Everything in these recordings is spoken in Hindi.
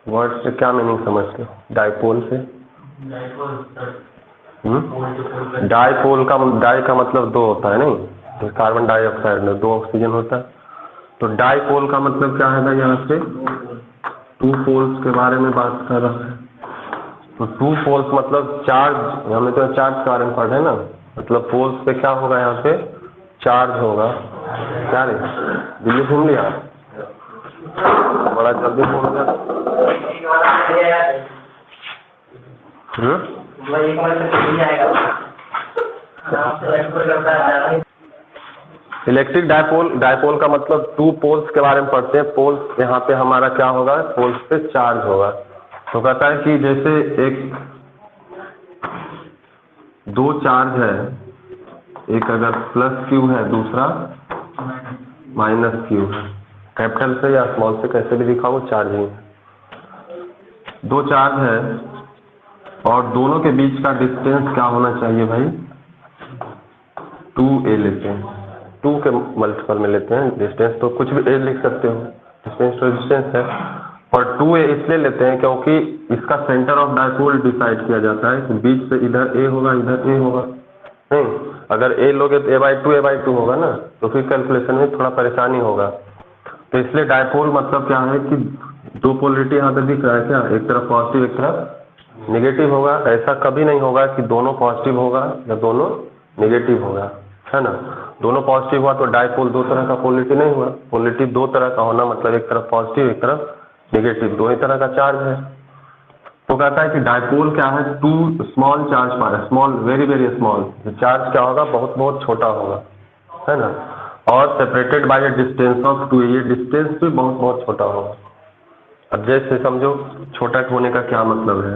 वर्ड से क्या मीनिंग समझते हो? डाइपोल से? डाइपोल का डाई का मतलब दो होता है नहीं, कार्बन डाइऑक्साइड में दो ऑक्सीजन होता है। तो डाइपोल का मतलब क्या है भाई? यहाँ पे टू पोल्स के बारे में बात कर रहा है। तो टू पोल्स मतलब चार्ज, हमें तो चार्ज के बारे में पढ़ रहे हैं ना, मतलब पोल्स पे क्या होगा? यहाँ पे चार्ज होगा। क्या रे दिल्ली घूम लिया? बड़ा जल्दी घूम गया। इलेक्ट्रिक डाइपोल, डाइपोल का मतलब टू पोल्स के बारे में पढ़ते हैं। पोल्स यहाँ पे हमारा क्या होगा? पोल्स पे चार्ज होगा। तो कहता है कि जैसे एक दो चार्ज है, एक अगर प्लस क्यू है, दूसरा माइनस क्यू है, कैपिटल से या स्मॉल से कैसे भी लिखा हो, चार्ज ही दो चार्ज है और दोनों के बीच का डिस्टेंस क्या होना चाहिए भाई? 2a लेते हैं, 2 के मल्टीपल में लेते हैं। डिस्टेंस तो कुछ भी a लिख सकते हो, डिस्टेंस तो डिस्टेंस है। और 2a इसलिए लेते हैं क्योंकि इसका सेंटर ऑफ डाइपोल डिसाइड किया जाता है कि बीच से इधर a होगा, इधर a होगा। नहीं, अगर a लोगे तो a/2 होगा ना, तो फिर कैलकुलेशन में थोड़ा परेशानी होगा। तो इसलिए डाइपोल मतलब क्या है कि दो पोलरिटी यहाँ पे दिख रहा है क्या? एक तरफ पॉजिटिव, एक तरफ निगेटिव होगा। ऐसा कभी नहीं होगा कि दोनों पॉजिटिव होगा या दोनों निगेटिव होगा, है ना। दोनों पॉजिटिव हुआ तो डाइपोल दो तरह का पोलरिटी नहीं हुआ। पोलरिटी दो तरह का होना मतलब एक तरफ पॉजिटिव, एक तरफ निगेटिव, दो ही तरह का चार्ज है। तो कहता है कि डाइपोल क्या है? टू स्मॉल चार्ज पर, small very very small, charge क्या होगा? बहुत बहुत छोटा होगा, है ना। और separated by A distance of 2a, ये डिस्टेंस भी बहुत बहुत छोटा होगा। अब जैसे समझो छोटा होने का क्या मतलब है।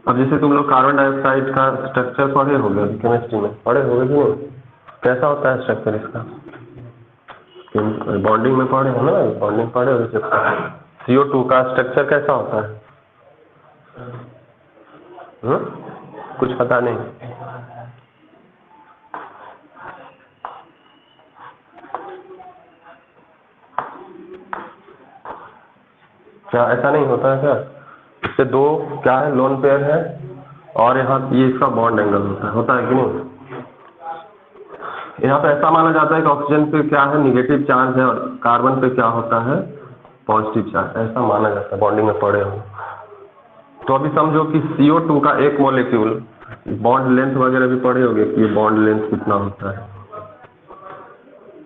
अब जैसे तुम लोग कार्बन डाइऑक्साइड का स्ट्रक्चर पढ़े होगे, केमिस्ट्री में पढ़े होगे कि नहीं? कैसा होता है स्ट्रक्चर इसका? बॉन्डिंग में पढ़े हो ना, बॉन्डिंग पढ़े हो। CO2 का स्ट्रक्चर कैसा होता है? कुछ पता नहीं? क्या ऐसा नहीं होता है क्या? इससे दो क्या है? लोन पेयर है और यहाँ ये इसका बॉन्ड एंगल होता है कि नहीं? यहाँ पे ऐसा माना जाता है कि ऑक्सीजन पे क्या है? निगेटिव चार्ज है और कार्बन पे क्या होता है? पॉजिटिव चार्ज, ऐसा माना जाता है। बॉन्डिंग में पढ़े हो तो अभी समझो कि CO2 का एक मॉलिक्यूल, बॉन्ड लेंथ वगैरह भी पढ़े होगे कि ये बॉन्ड लेंथ कितना होता है।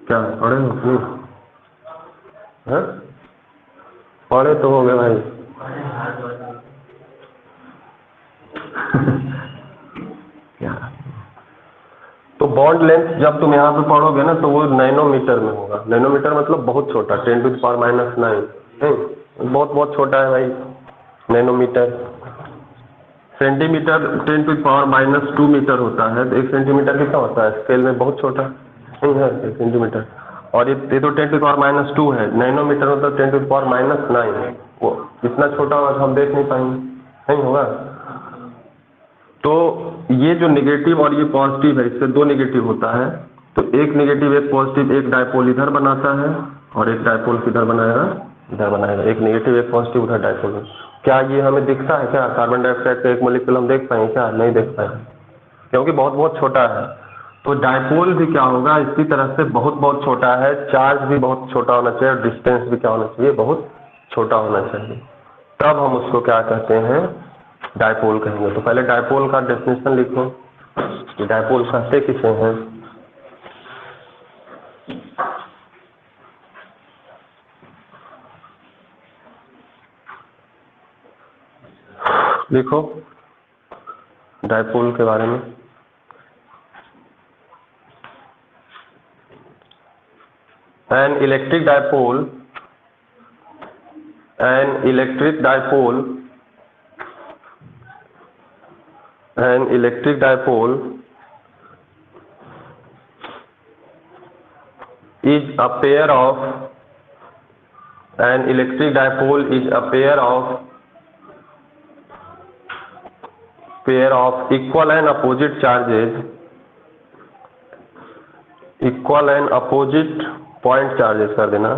क्या पढ़े हो कि नहीं? पढ़े तो हो गए भाई। क्या तो बॉन्ड लेंथ जब तुम यहाँ पे पढ़ोगे ना तो वो नैनोमीटर में होगा। नैनोमीटर मतलब बहुत छोटा, 10⁻⁹ नहीं, बहुत बहुत छोटा है भाई नैनोमीटर। सेंटीमीटर 10⁻⁻² मीटर होता है। तो 1 सेंटीमीटर कितना होता है स्केल में? बहुत छोटा नहीं है 1 सेंटीमीटर। और ये तो 10⁻⁻² है। नैनोमीटर मतलब 10⁻⁹ वो इतना छोटा होगा तो हम देख नहीं पाएंगे, नहीं होगा। तो ये जो निगेटिव और ये पॉजिटिव है, इससे दो निगेटिव होता है। तो एक निगेटिव एक पॉजिटिव, एक डाइपोल इधर बनाता है और एक डाइपोल किधर बनाएगा? इधर बनाएगा। एक निगेटिव एक पॉजिटिव, उधर डाइपोल। क्या ये हमें दिखता है क्या? कार्बन डाइऑक्साइड का एक मॉलिक्यूल हम देख पाएंगे क्या? नहीं देख पाएंगे क्योंकि बहुत बहुत छोटा है। तो डाइपोल भी क्या होगा? इसी तरह से बहुत बहुत छोटा है। चार्ज भी बहुत छोटा होना चाहिए और डिस्टेंस भी क्या होना चाहिए? बहुत छोटा होना चाहिए। तब हम उसको क्या कहते हैं? डाइपोल कहेंगे। तो पहले डाइपोल का डेफिनेशन लिखो कि डाइपोल कहते किसे हैं। लिखो डाइपोल के बारे में। An electric dipole, an electric dipole, an electric dipole is a pair of, an electric dipole is a pair of equal and opposite charges, equal and opposite point charges कर देना,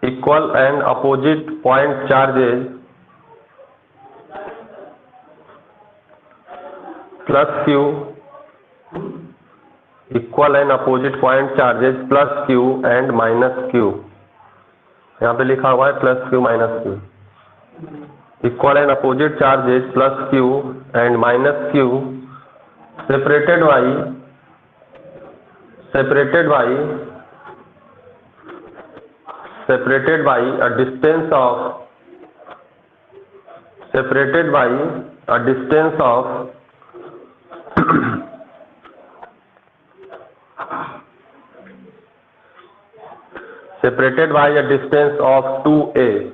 equal and opposite point charges plus q, equal and opposite point charges plus q and minus q, यहाँ पे लिखा हुआ है plus q minus q, equal and opposite charges plus q and minus q separated by a distance of 2a,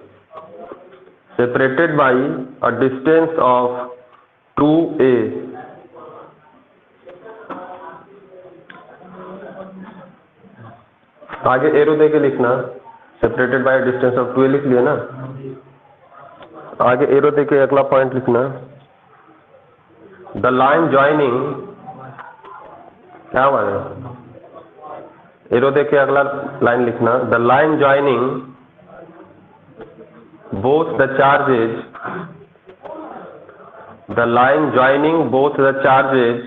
separated by a distance of 2a, आगे एरो दे के लिखना, separated by distance of 2a लिख लिया ना, आगे एरो दे के अगला पॉइंट लिखना, द लाइन ज्वाइनिंग, क्या हुआ है, एरो दे के अगला लाइन लिखना, the line joining both the charges, the line joining both the charges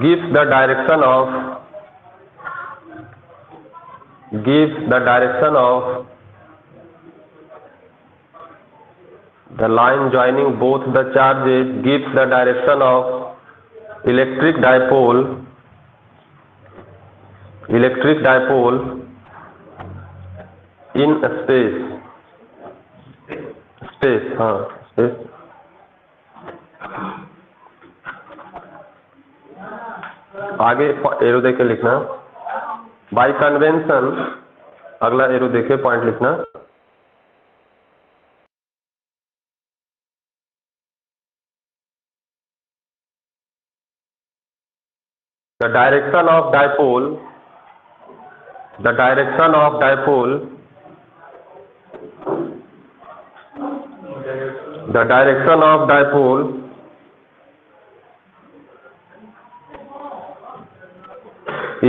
gives the direction of the line joining both the charges gives the direction of electric dipole in space, हाँ space, आगे एरो देके लिखना, बाय कन्वेंशन, अगला एरो देके पॉइंट लिखना, the direction of dipole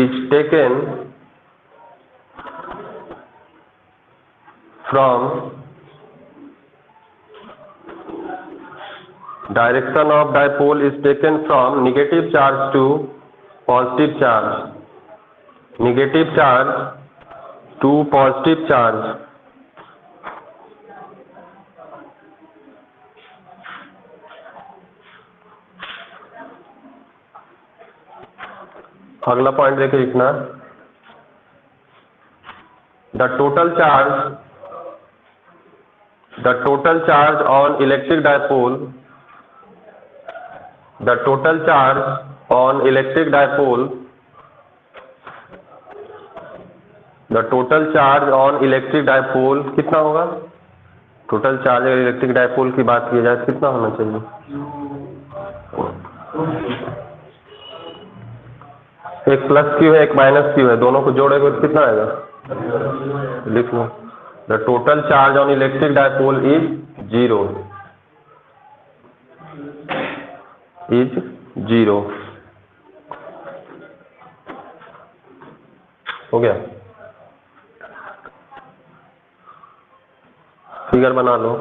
is taken from negative charge to positive charge, negative charge to positive charge, अगला पॉइंट देखे लिखना, the total charge on electric dipole, कितना होगा, टोटल चार्ज अगर इलेक्ट्रिक डायपोल की बात की जाए तो कितना होना चाहिए, एक प्लस क्यू है एक माइनस क्यू है, दोनों को जोड़ेगा तो कितना आएगा, लिख लो, the total charge on electric dipole is zero, हो गया, फिगर बना लो,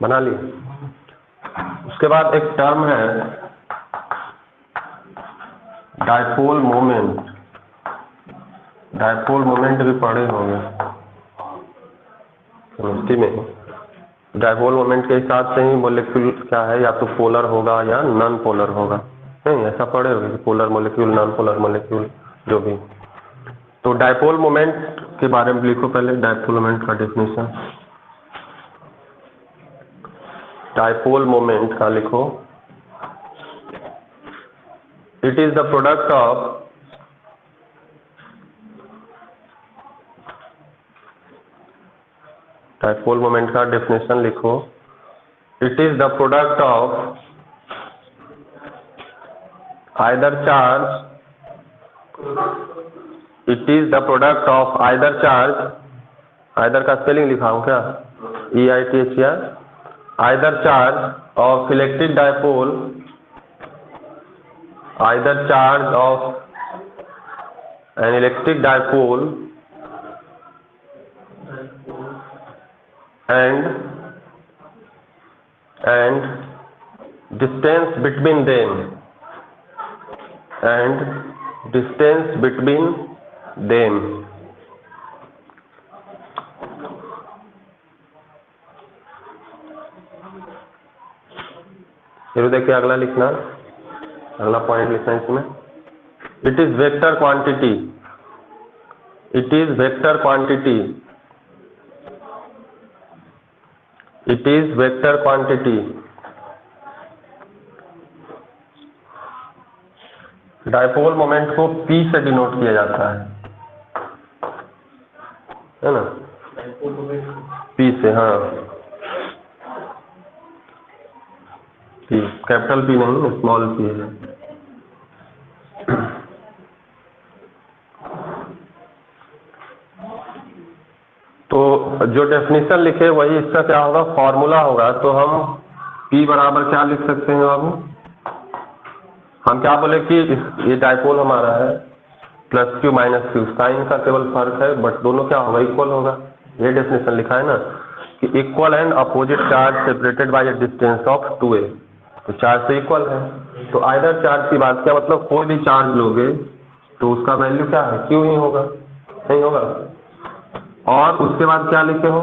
बना ली। उसके बाद एक टर्म है डायपोल मोमेंट भी पढ़े होंगे केमिस्ट्री में। डायपोल मोमेंट के हिसाब से ही मॉलिक्यूल क्या है, या तो पोलर होगा या नॉन पोलर होगा, नहीं ऐसा पढ़े होंगे, polar molecule non polar molecule जो भी। तो डायपोल मोमेंट के बारे में लिखो पहले, डायपोल मोमेंट का डेफिनेशन। डायपोल मोमेंट का लिखो, it is the product of dipole moment का डेफिनेशन लिखो। It is the product of either charge, it is the product of either charge, either का स्पेलिंग लिखा हूं क्या, EITHER, either charge of electric dipole, either charge of an electric dipole and distance between them, and distance between them। फिर देखिए अगला लिखना, अगला पॉइंट लिखना इसमें। It is vector quantity, it is vector quantity, it is vector quantity. Dipole moment को P से डिनोट किया जाता है ना, P से, हाँ P, कैपिटल P नहीं, स्मॉल P है। तो जो डेफिनेशन लिखे वही इसका क्या होगा, फॉर्मूला होगा। तो हम P बराबर क्या लिख सकते हैं बाबू, हम क्या बोले कि ये डायपोल हमारा है plus Q minus Q, sign का केवल फर्क है, बट दोनों क्या होगा, इक्वल होगा। ये डेफिनेशन लिखा है ना कि equal and opposite charge separated by A distance of 2a, तो चार्ज से इक्वल है। तो आइदर चार्ज की बात क्या मतलब, कोई भी चार्ज लोगे तो उसका वैल्यू क्या है, Q ही होगा, नहीं होगा। और उसके बाद क्या लिखे हो,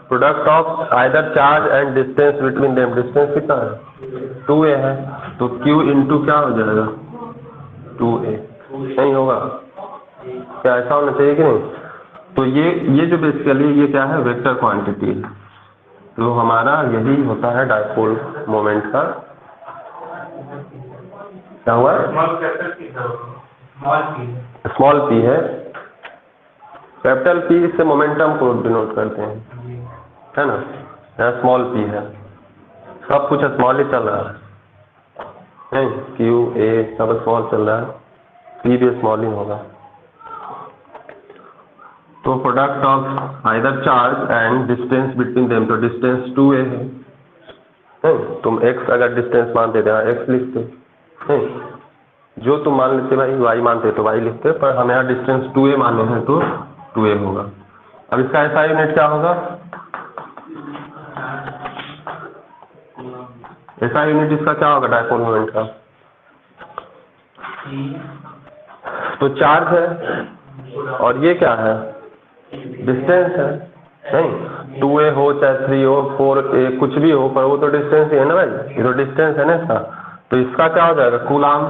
product of either charge and distance between them, distance कितना है 2a है, तो Q इंटू क्या हो जाएगा 2a, नहीं होगा क्या, ऐसा होना चाहिए कि नहीं। तो ये जो बेसिकली ये क्या है, वेक्टर क्वांटिटी, तो हमारा यही होता है डायपोल मोमेंट का। क्या हुआ, स्मॉल p है, कैपिटल P से मोमेंटम को डिनोट करते हैं, है ना। यहाँ स्मॉल p है, सब कुछ स्मॉल ही चल रहा है, Q A सब स्मॉल चल रहा है, P भी स्मॉल ही होगा। तो product of either charge and distance between them, तो डिस्टेंस 2a है, तुम x अगर डिस्टेंस मानते थे x लिखते हैं, जो तुम मान लेते भाई y मानते तो y लिखते, पर हम यहाँ डिस्टेंस 2a माने हैं तो 2a होगा। अब इसका ऐसा यूनिट क्या होगा, ऐसा यूनिट इसका क्या होगा डायपोल मोमेंट का, तो चार्ज है और ये क्या है, डिस्टेंस है, नहीं 2a हो चाहे 3 हो 4a कुछ भी हो, पर वो तो डिस्टेंस ही है ना भाई, ये तो डिस्टेंस है ना इसका। तो इसका क्या हो जाएगा कूलाम,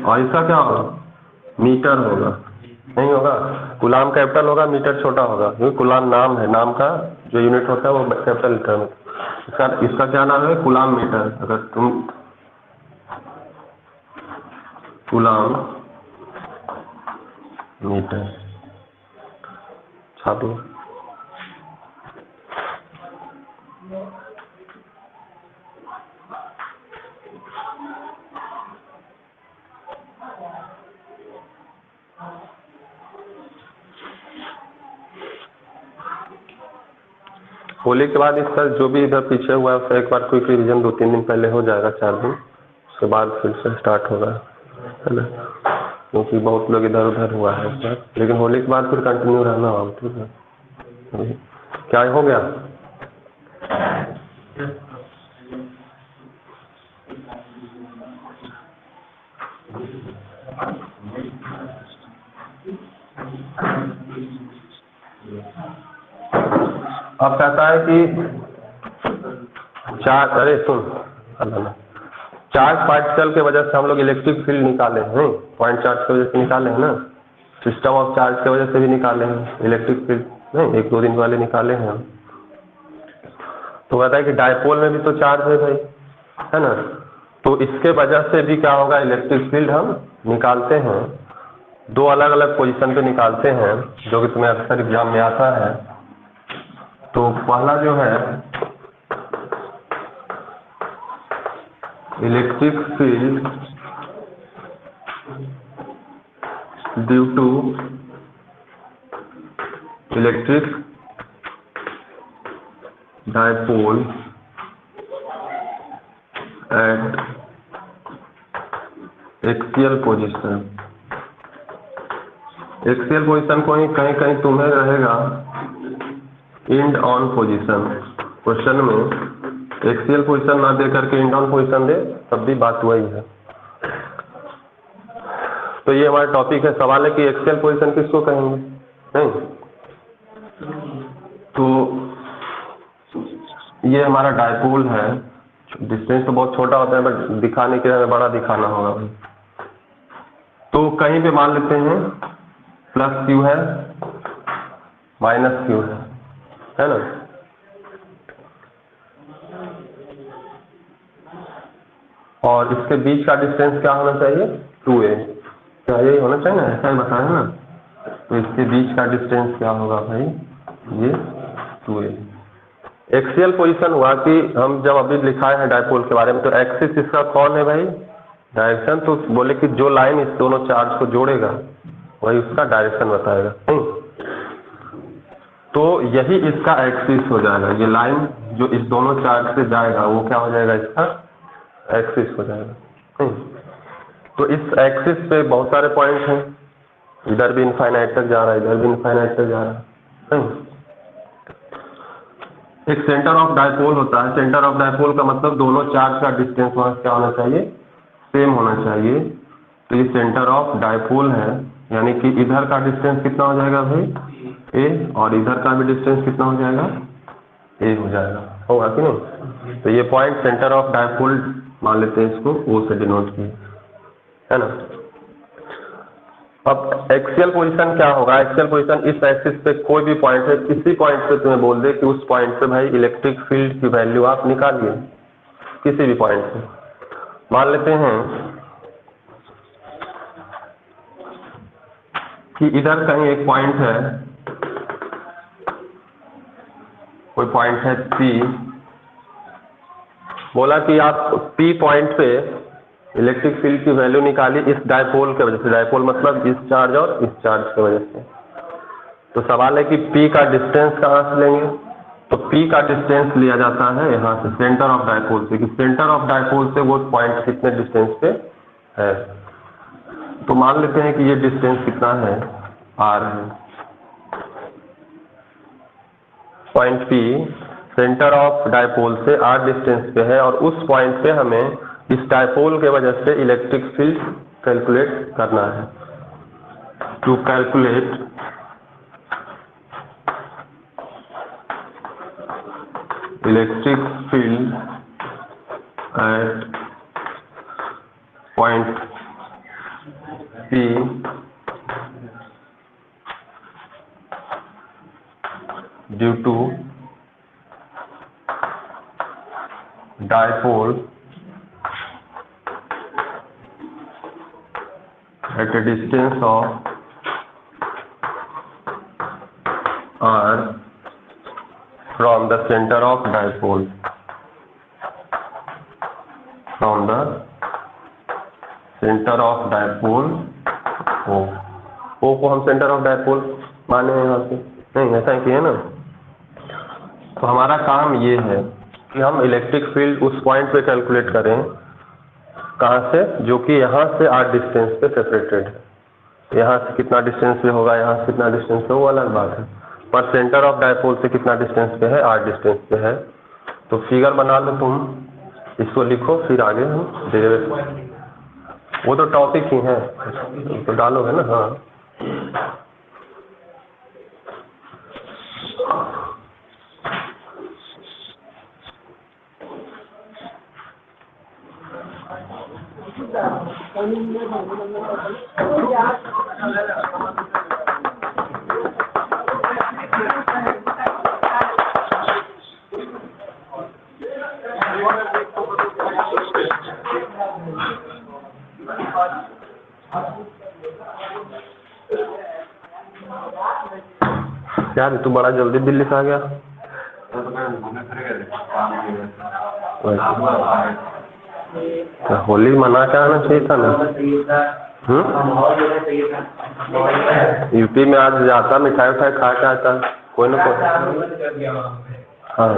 और इसका क्या होगा मीटर होगा, नहीं होगा, कूलाम कैपिटल होगा मीटर छोटा होगा, क्योंकि कूलाम नाम है, नाम का जो यूनिट होता है वो कैपिटल लीटर में। इसका क्या नाम है कूलाम मीटर। अगर तुम कूलाम मीटर छापो, होली के बाद इसका जो भी इधर पीछे हुआ है उसका एक बार क्विक रिवीजन 2-3 दिन पहले हो जाएगा, 4 दिन, उसके बाद फिर से स्टार्ट होगा, है ना, क्योंकि बहुत लोग इधर उधर हुआ है इस बार, लेकिन होली के बाद फिर कंटिन्यू रहना होगा, ठीक है। क्या हो गया, अब कहता है कि चार्ज, अरे सुन, चार्ज पार्टिकल के वजह से हम लोग इलेक्ट्रिक फील्ड निकाले हैं, पॉइंट चार्ज की वजह से निकाले हैं ना, सिस्टम ऑफ चार्ज की वजह से भी निकाले हैं इलेक्ट्रिक फील्ड, नहीं 1-2 दिन वाले निकाले हैं हम। तो कहता है कि डायपोल में भी तो चार्ज है भाई, है ना, तो इसके वजह से भी क्या होगा, इलेक्ट्रिक फील्ड हम निकालते हैं, 2 अलग अलग पोजीशन पे निकालते हैं, जो कि तुम्हें अक्सर एग्जाम में आता है। तो पहला जो है electric field due to electric dipole at axial position. Axial position को ही कहीं कहीं तुम्हें रहेगा इंड ऑन पोजीशन। क्वेश्चन में एक्सियल पोजीशन ना दे करके इंड ऑन पोजीशन दे, तब भी बात वही है। तो ये हमारा टॉपिक है। सवाल है कि एक्सियल पोजीशन किसको कहेंगे, नहीं? तो ये हमारा डायपोल है। डिस्टेंस तो बहुत छोटा होता है, बट दिखाने के लिए हमें बड़ा दिखाना होगा। तो कहीं पे मान लेते हैं प्लस क्यू है, माइनस क्यू है ना? और इसके बीच का डिस्टेंस क्या होना चाहिए, 2a। क्या यही होना चाहिए ना, ऐसा ही बताया ना? तो इसके बीच का डिस्टेंस क्या होगा भाई, ये 2a। एक्सियल पोजीशन हुआ कि हम जब अभी लिखाए हैं डायपोल के बारे में, तो एक्सिस इसका कौन है भाई, डायरेक्शन। तो बोले कि जो लाइन इस दोनों चार्ज को जोड़ेगा वही उसका डायरेक्शन बताएगा, नहीं? तो यही इसका एक्सिस हो जाएगा। ये लाइन जो इस दोनों चार्ज से जाएगा वो क्या हो जाएगा, इसका एक्सिस हो जाएगा, नहीं? तो इस एक्सिस पे बहुत सारे पॉइंट हैं, इधर भी इनफाइनाइट तक जा रहा है, इधर भी इनफाइनाइट तक जा रहा है, नहीं? एक सेंटर ऑफ डायपोल होता है। सेंटर ऑफ डायपोल का मतलब दोनों चार्ज का डिस्टेंस वहाँ क्या होना चाहिए, सेम होना चाहिए। तो ये सेंटर ऑफ डायपोल है, यानी कि इधर का डिस्टेंस कितना हो जाएगा भाई, a, और इधर का भी डिस्टेंस कितना हो जाएगा, a हो जाएगा, होगा कि नहीं? तो ये पॉइंट सेंटर ऑफ डायपोल मान लेते हैं, इसको O से डिनोट किए, है ना? अब एक्सियल पोजीशन क्या होगा, एक्सियल पोजीशन इस एक्सिस पे कोई भी पॉइंट है, किसी पॉइंट पे तुम्हें बोल दे कि उस पॉइंट पे भाई इलेक्ट्रिक फील्ड की वैल्यू आप निकालिए, किसी भी पॉइंट पे। मान लेते हैं कि इधर कहीं एक पॉइंट है, कोई पॉइंट है P। बोला कि आप P पॉइंट पे इलेक्ट्रिक फील्ड की वैल्यू निकालिए इस डायपोल के वजह से। डायपोल मतलब इस चार्ज और इस चार्ज की वजह से। तो सवाल है कि P का डिस्टेंस कहाँ से लेंगे, तो P का डिस्टेंस लिया जाता है यहाँ से, सेंटर ऑफ डायपोल से, कि सेंटर ऑफ डायपोल से वो पॉइंट कितने डिस्टेंस पे है। तो मान लेते हैं कि ये डिस्टेंस कितना है, r है। Point P centre of dipole से r डिस्टेंस पे है, और उस पॉइंट पे हमें इस डायपोल के वजह से इलेक्ट्रिक फील्ड कैलकुलेट करना है। To calculate electric field at point P due to dipole at a distance of r from the center of dipole, from the center of dipole O। O को हम सेंटर ऑफ डायपोल माने हैं यहाँ पे, नहीं? ऐसा ही किया ना? तो हमारा काम ये है कि हम इलेक्ट्रिक फील्ड उस पॉइंट पे कैलकुलेट करें, कहाँ से, जो कि यहाँ से r डिस्टेंस पे सेपरेटेड है। यहाँ से कितना डिस्टेंस पे होगा, यहाँ से कितना डिस्टेंस पे, वो अलग बात है, पर सेंटर ऑफ डायपोल से कितना डिस्टेंस पे है, r डिस्टेंस पे है। तो फिगर बना लो तुम, इसको लिखो, फिर आगे हम डेरिवेशन, वो तो टॉपिक ही है, तो डालोगे ना? हाँ, क्या रे तू बड़ा जल्दी दिल्ली से आ गया? क्या होली मना के आना चाहिए था ना? यूपी में आज जाता मिठाई उठाई खा के आता कोई ना कोई। हाँ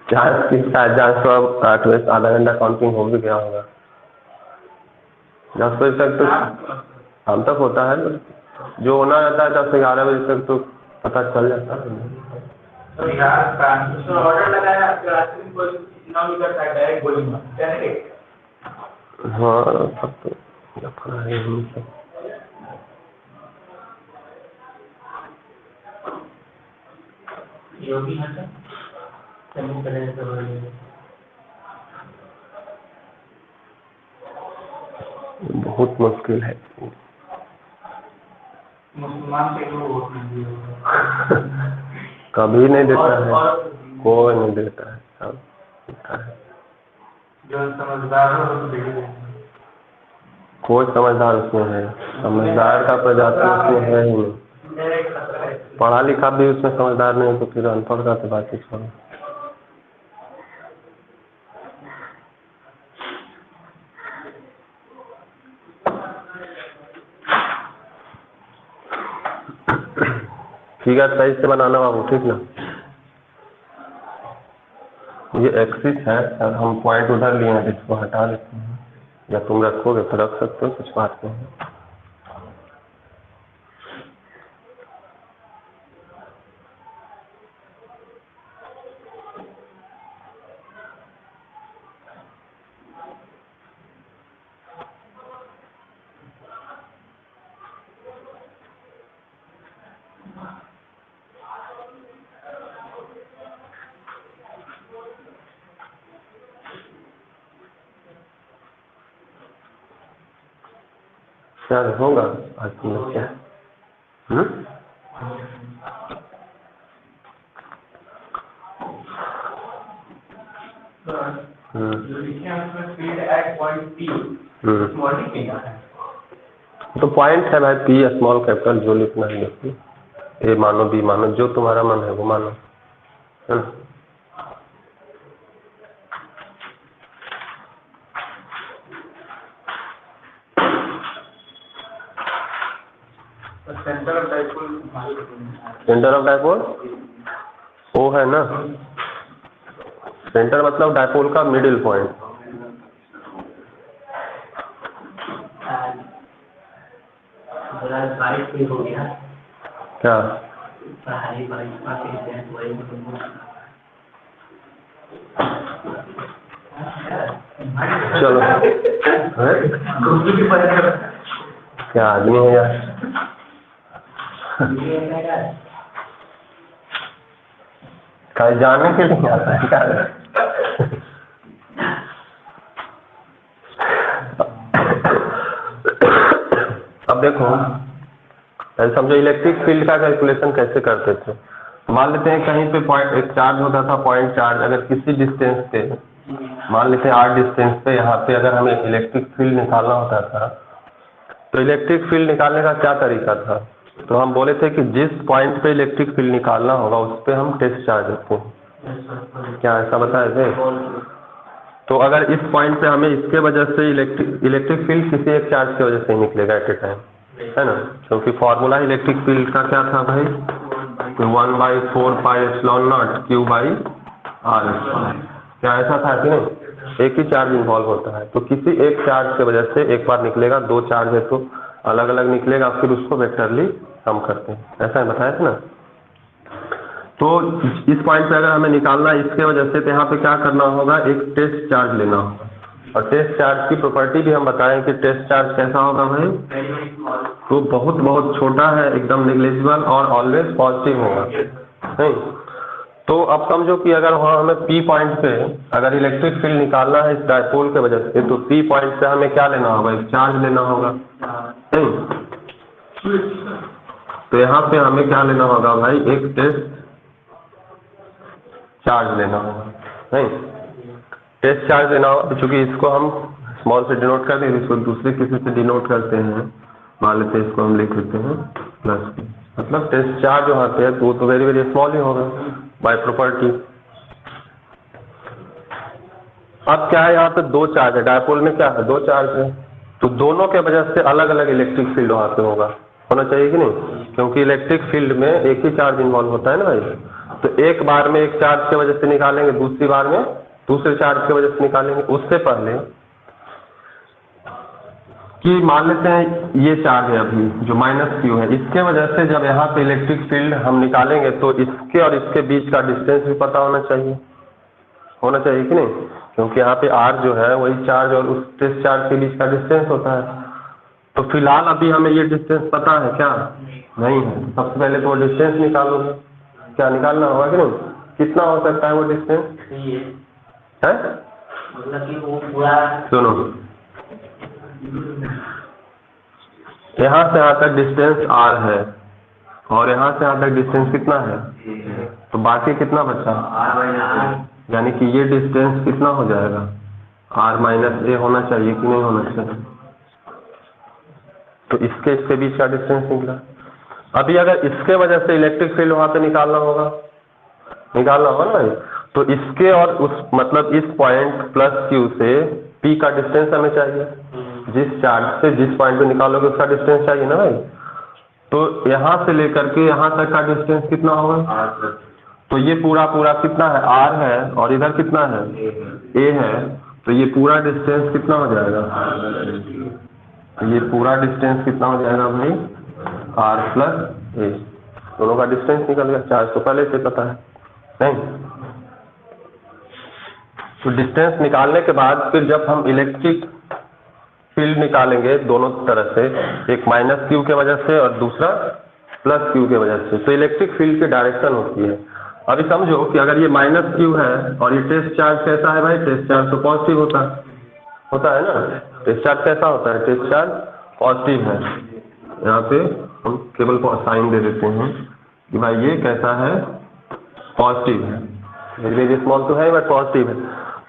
जहाँ तो अब 8 बजे आधा घंटा काउंटिंग हो भी गया होगा। 10 बजे तक तो शाम तक होता है, जो होना रहता है 10 से 11 बजे तक तो पता चल जाता है। हाँ सब तो अपना है ही सब। बहुत मुश्किल है। कभी नहीं देता है, कोई नहीं देता है, सब देता है। कोई समझदार उसमें है, समझदार का प्रजाति उसमें है ही नहीं। पढ़ा लिखा भी उसमें समझदार नहीं है तो फिर अनपढ़ का तो बात ही छोड़ो। ठीक है, सही से बनाना बाबू, ठीक ना? ये एक्सिस है सर, हम पॉइंट उधर लिए हैं, इसको हटा देते हैं, या तुम रखोगे तो रख सकते हो, कुछ बात नहीं है। क्या होगा आज तुम लोग क्या? तो पॉइंट है भाई, पी स्मॉल कैपिटल जो लिखना है लिखिए, ए मानो बी मानो, जो तुम्हारा मन है वो मानो, है ना? सेंटर ऑफ डायपोल ओ है ना, सेंटर मतलब डायपोल का मिडिल पॉइंट। क्या चलो क्या आदमी है यार। कल जाने के लिए आता है क्या? अब देखो, समझो इलेक्ट्रिक फील्ड का कैलकुलेशन कैसे करते थे। मान लेते हैं कहीं पे पॉइंट एक चार्ज होता था, पॉइंट चार्ज, अगर किसी डिस्टेंस पे, मान लेते हैं r डिस्टेंस पे, यहाँ पे अगर हमें इलेक्ट्रिक फील्ड निकालना होता था, तो इलेक्ट्रिक फील्ड निकालने का क्या तरीका था? तो हम बोले थे कि जिस पॉइंट पे इलेक्ट्रिक फील्ड निकालना होगा उस पर हम टेस्ट चार्ज रखते हैं। क्या ऐसा बताया थे? तो अगर इस पॉइंट पे हमें इसके वजह से इलेक्ट्रिक फील्ड किसी एक चार्ज की वजह से ही निकलेगा एट ए टाइम, है ना? क्योंकि फॉर्मूला इलेक्ट्रिक फील्ड का क्या था भाई? 1/4πε0 Q/r²। क्या ऐसा था कि नहीं? एक ही चार्ज इन्वॉल्व होता है, तो किसी एक चार्ज की वजह से एक बार निकलेगा, दो चार्ज है तो अलग अलग निकलेगा, फिर उसको वेक्टरली हम करते हैं, ऐसा बताया था ना? तो इस पॉइंट पे अगर हमें निकालना है इसके वजह से, तो यहाँ पे क्या करना होगा? एक टेस्ट चार्ज लेना होगा, और टेस्ट चार्ज की प्रॉपर्टी भी हम बताएं कि टेस्ट चार्ज कैसा होगा भाई? तो बहुत बहुत छोटा है, एकदम नेग्लिजिबल, और ऑलवेज पॉजिटिव होगा, नहीं? तो अब समझो कि अगर वहाँ हमें P पॉइंट पे अगर इलेक्ट्रिक फील्ड निकालना है इस डायपोल के वजह से, तो P पॉइंट पे हमें क्या लेना होगा? एक चार्ज लेना होगा, नहीं? तो यहाँ पे हमें क्या लेना होगा भाई? एक टेस्ट चार्ज लेना होगा। नहीं, टेस्ट चार्ज देना होगा, चूंकि इसको हम स्मॉल से डिनोट करते हैं, इसको दूसरे किसी से डिनोट करते हैं, मान लेते हैं इसको हम लिख देते हैं प्लस, मतलब टेस्ट चार्ज जो आते हैं वो तो वेरी वेरी स्मॉल ही होगा बाय प्रॉपर्टी। अब क्या है, यहाँ पे दो चार्ज है, डायपोल में क्या है, दो चार्ज है, तो दोनों के वजह से अलग अलग इलेक्ट्रिक फील्ड वहाँ पे होगा, होना चाहिए कि नहीं, क्योंकि इलेक्ट्रिक फील्ड में एक ही चार्ज इन्वॉल्व होता है ना भाई। तो एक बार में एक चार्ज की वजह से निकालेंगे, दूसरी बार में दूसरे चार्ज की वजह से निकालेंगे। उससे पहले कि मान लेते हैं ये चार्ज है अभी जो माइनस क्यू है, इसके वजह से जब यहाँ पे इलेक्ट्रिक फील्ड हम निकालेंगे तो इसके और इसके बीच का डिस्टेंस भी पता होना चाहिए, होना चाहिए कि नहीं, क्योंकि यहाँ पे आर जो है वही चार्ज और उस टेस्ट चार्ज के बीच का डिस्टेंस होता है। तो फिलहाल अभी हमें ये डिस्टेंस पता है क्या, नहीं है, तो सबसे पहले तो वो डिस्टेंस निकालोगे, क्या निकालना होगा कि नहीं, कितना हो सकता है वो डिस्टेंस है, मतलब कि वो पूरा सुनो, यहाँ से यहाँ तक डिस्टेंस आर है और यहाँ से यहाँ तक डिस्टेंस कितना है, तो बाकी कितना बचा, यानी कि ये डिस्टेंस कितना हो जाएगा, आर माइनस ए होना चाहिए कि नहीं होना चाहिए, तो इसके बीच का डिस्टेंस निकला। अभी अगर इसके वजह से इलेक्ट्रिक फील्ड वहाँ पे निकालना होगा ना भाई, तो इसके और उस मतलब इस पॉइंट प्लस क्यू से पी का डिस्टेंस हमें चाहिए, जिस चार्ज से जिस पॉइंट पे निकालोगे उसका डिस्टेंस चाहिए ना भाई। तो यहाँ से लेकर के यहाँ तक का डिस्टेंस कितना होगा, तो ये पूरा कितना है, आर है, और इधर कितना है, ए है, तो ये पूरा डिस्टेंस कितना हो जाएगा, तो ये पूरा डिस्टेंस कितना हो जाएगा भाई, आर प्लस ए, दोनों का डिस्टेंस निकल गया, चार्ज तो पहले से पता है नहीं। तो डिस्टेंस निकालने के बाद फिर जब हम इलेक्ट्रिक फील्ड निकालेंगे दोनों तरह से, एक माइनस क्यू के वजह से और दूसरा प्लस क्यू के वजह से, तो इलेक्ट्रिक फील्ड की डायरेक्शन होती है। अभी समझो कि अगर ये माइनस क्यू है और ये टेस्ट चार्ज कैसा है भाई, टेस्ट चार्ज तो पॉजिटिव होता है ना, टेस्ट चार्ज कैसा होता है, टेस्ट चार्ज पॉजिटिव है, यहाँ पे हम केवल साइन दे देते हैं कि भाई ये कैसा है, पॉजिटिव है, वेरी स्मॉल तो है बट पॉजिटिव है।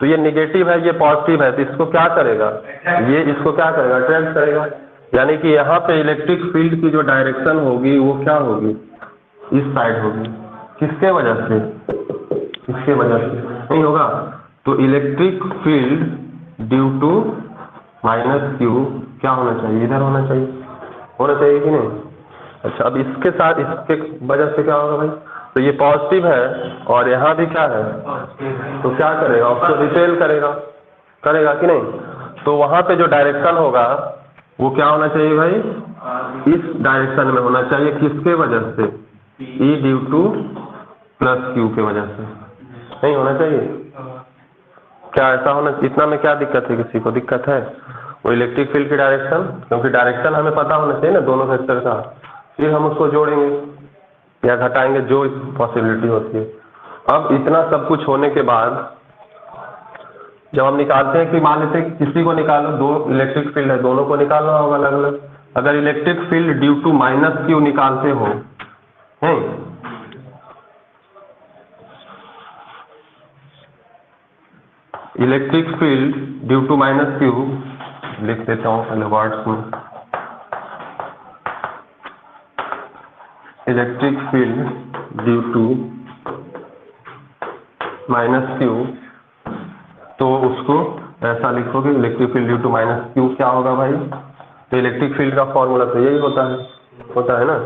तो ये निगेटिव है, ये पॉजिटिव है, तो इसको क्या करेगा, ये इसको क्या करेगा, अट्रैक्ट करेगा, यानी कि यहाँ पे इलेक्ट्रिक फील्ड की जो डायरेक्शन होगी वो क्या होगी, इस साइड होगी, किसके वजह से, इसके वजह से नहीं होगा, तो electric field due to minus q क्या होना चाहिए, इधर होना चाहिए कि नहीं। अच्छा, अब इसके साथ इसके वजह से क्या होगा भाई, तो ये पॉजिटिव है और यहाँ भी क्या है, तो क्या करेगा, उसको रिपेल करेगा कि नहीं, तो वहाँ पे जो डायरेक्शन होगा वो क्या होना चाहिए भाई, इस डायरेक्शन में होना चाहिए, किसके वजह से, ई ड्यू टू प्लस क्यू के वजह से, नहीं होना चाहिए क्या, ऐसा होना, इतना में क्या दिक्कत है, किसी को दिक्कत है, वो इलेक्ट्रिक फील्ड की डायरेक्शन, क्योंकि डायरेक्शन हमें पता होना चाहिए ना दोनों वेक्टर का, फिर हम उसको जोड़ेंगे या घटाएंगे जो पॉसिबिलिटी होती है। अब इतना सब कुछ होने के बाद जब हम निकालते हैं कि मान लेते हैं किसी को निकालो, दो इलेक्ट्रिक फील्ड है, दोनों को निकालना होगा अलग अलग, अगर electric field due to minus q निकालते हो हैं, electric field due to minus q लिख देता हूँ पहले वर्ड्स में, electric field due to minus q, तो उसको ऐसा लिखोगे, electric field due to minus q क्या होगा भाई, तो इलेक्ट्रिक फील्ड का फॉर्मूला तो यही होता है ना,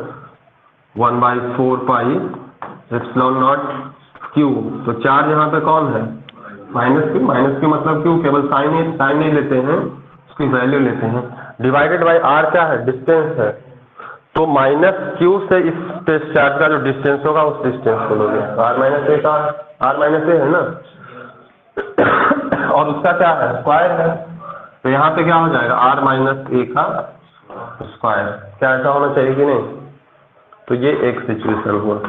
1/4 पाई एप्सिलॉन नॉट क्यू, तो चार्ज यहाँ पे कौन है, माइनस क्यू मतलब क्यू, केवल साइन नहीं लेते हैं, उसकी वैल्यू लेते हैं, डिवाइडेड बाई आर क्या है, डिस्टेंस है, तो माइनस क्यू से इस टेस्ट चार्ज का जो डिस्टेंस होगा उस डिस्टेंस को लोगे, आर माइनस ए है ना, और उसका क्या है, स्क्वायर है, तो यहाँ पे क्या हो जाएगा, आर माइनस ए का स्क्वायर, क्या ऐसा होना चाहिए कि नहीं, तो ये एक सिचुएशन हुआ।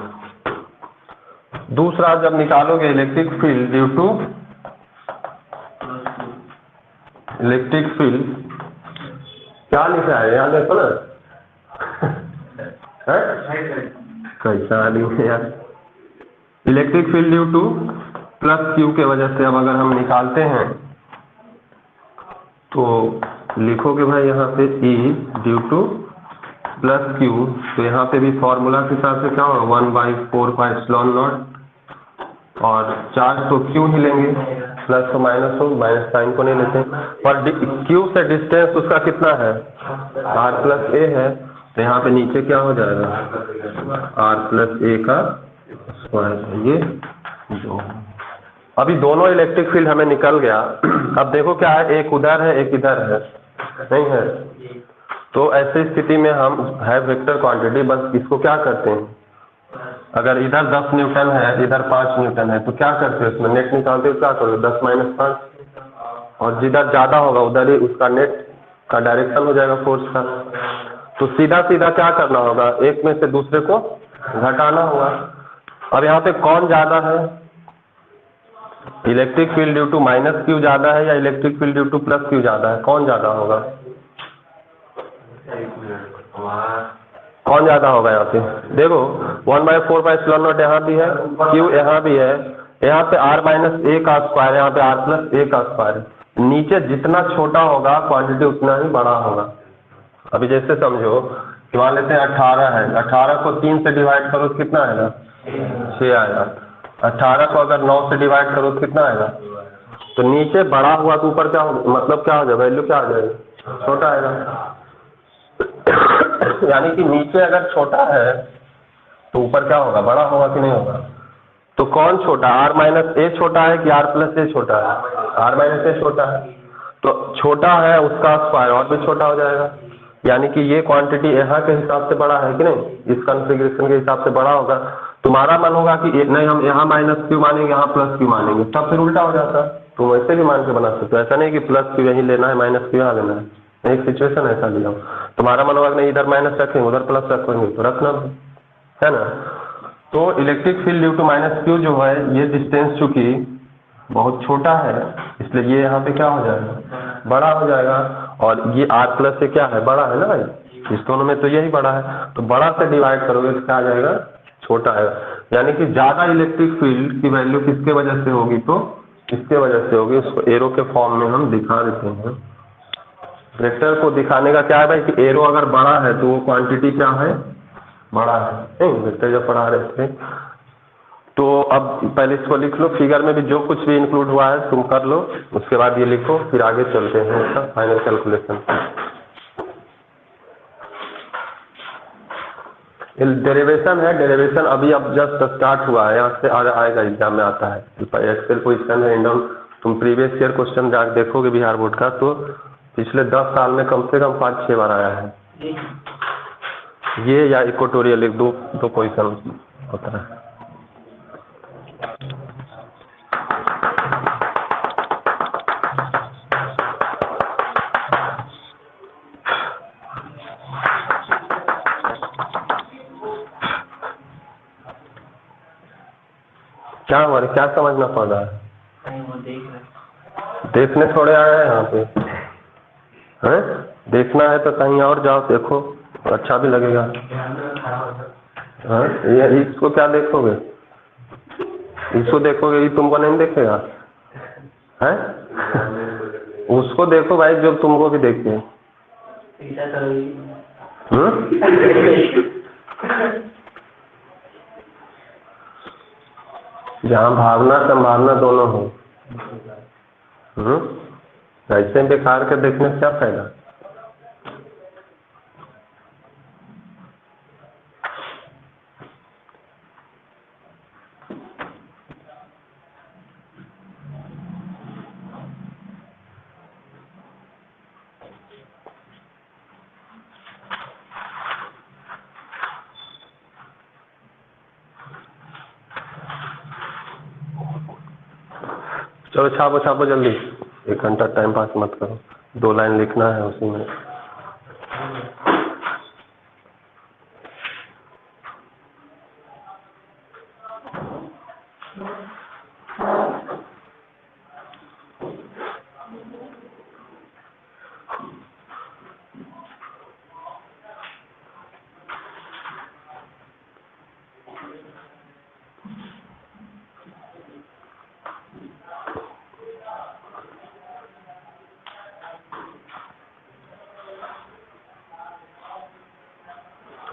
दूसरा, जब निकालोगे electric field due to electric field, क्या लिखा है यहाँ देखो ना कैसा नहीं है यार, electric field due to plus Q के वजह से अब अगर हम निकालते हैं तो लिखोगे भाई यहाँ पे E due to plus Q, तो यहाँ पे भी फॉर्मूला के हिसाब से क्या होगा 1/4 और चार्ज तो क्यू ही लेंगे, प्लस हो माइनस साइन को नहीं लेते। और क्यू से डिस्टेंस उसका कितना है r प्लस ए है, तो यहाँ पे नीचे क्या हो जाएगा r प्लस ए का स्क्वायर। ये जो अभी दोनों इलेक्ट्रिक फील्ड हमें निकल गया। अब देखो क्या है, एक उधर है एक इधर है, नहीं है? तो ऐसी स्थिति में हम है वेक्टर क्वांटिटी, बस इसको क्या करते हैं, अगर इधर 10 न्यूटन है इधर 5 न्यूटन है तो क्या करते हैं, इसमें नेट निकालते हो, क्या करोगे 10 - 5, और जिधर ज़्यादा होगा उधर ही उसका नेट का डायरेक्शन हो जाएगा फोर्स का। तो सीधा सीधा क्या करना होगा, एक में से दूसरे को घटाना होगा। अब यहाँ पे कौन ज़्यादा है, electric field due to minus q ज़्यादा है या electric field due to plus q ज़्यादा है, कौन ज़्यादा होगा? कौन ज़्यादा होगा यहाँ पे देखो 1/4 यहाँ भी है, क्यू यहाँ भी है, यहाँ पे r - a का स्क्वायर, यहाँ पे r प्लस ए का स्क्वायर। नीचे जितना छोटा होगा क्वांटिटी उतना ही बड़ा होगा। अभी जैसे समझो कि मान लेते हैं 18 है, 18 को 3 से डिवाइड करो तो कितना आएगा 6 आएगा। 18 को अगर 9 से डिवाइड करो तो कितना आएगा, तो नीचे बड़ा हुआ तो ऊपर क्या हो, मतलब क्या हो जाएगा, वैल्यू क्या आ जाएगा, छोटा आएगा। यानी कि नीचे अगर छोटा है तो ऊपर क्या होगा, बड़ा होगा कि नहीं होगा? तो कौन छोटा, r - a छोटा है कि r प्लस ए छोटा है? r - a छोटा है, तो छोटा है उसका स्क्वायर और भी छोटा हो जाएगा। यानी कि ये क्वांटिटी यहाँ के हिसाब से बड़ा है कि नहीं, इस कॉन्फ़िगरेशन के हिसाब से बड़ा होगा। तुम्हारा मन होगा कि नहीं हम यहाँ माइनस क्यू मानेंगे यहाँ प्लस क्यू मानेंगे, तब फिर उल्टा हो जाता। तुम वैसे भी मान के बना सकते हो, ऐसा नहीं कि प्लस क्यू यहीं लेना है माइनस क्यू यहाँ लेना है। एक सिचुएशन ऐसा लिया हो, तुम्हारा मन होगा कि नहीं इधर माइनस रखेंगे उधर प्लस रखेंगे, तो रखना है ना। तो electric field due to minus q जो है, ये डिस्टेंस चूंकि बहुत छोटा है इसलिए ये यहाँ पे क्या हो जाएगा, बड़ा हो जाएगा। और ये r प्लस से क्या है, बड़ा है ना भाई, इस दोनों में तो यही बड़ा है, तो बड़ा से डिवाइड करोगे तो क्या आ जाएगा, छोटा आएगा। यानी कि ज़्यादा इलेक्ट्रिक फील्ड की वैल्यू किसके वजह से होगी, तो इसके वजह से होगी। उसको एरो के फॉर्म में हम दिखा देते हैं। वेक्टर को दिखाने का क्या है भाई कि एरो अगर बड़ा है तो वो क्वांटिटी क्या है, बड़ा है, नहीं वेक्टर जब पढ़ा रहे थे। तो अब पहले इसको लिख लो, फिगर में भी जो कुछ भी इंक्लूड हुआ है तुम कर लो, उसके बाद ये लिखो, फिर आगे चलते हैं इसका फाइनल कैलकुलेशन। डेरिवेशन है, डेरिवेशन अभी अब जस्ट स्टार्ट हुआ है, यहाँ से आएगा एग्जाम में आता है। एक्सेल पोजिशन है इंडम, तुम प्रीवियस ईयर क्वेश्चन जाकर देखोगे बिहार बोर्ड का, तो पिछले 10 साल में कम से कम 5-6 बार आया है ये, या इक्वेटोरियल, एक दो पोजिशन होता है। क्या हमारे क्या समझना पड़ रहा है, देखने थोड़े आए हैं यहाँ पे हैं, देखना है तो कहीं और जाओ देखो, अच्छा भी लगेगा। हाँ ये इसको क्या देखोगे, इसको देखोगे, ये तुमको नहीं देखेगा हैं, उसको देखो भाई जो तुमको भी देखे। जहाँ भावना संभावना दोनों हो, ऐसे बेकार के देखने से क्या फायदा। चलो छापो छापो जल्दी, 1 घंटा टाइम पास मत करो, 2 लाइन लिखना है उसी में।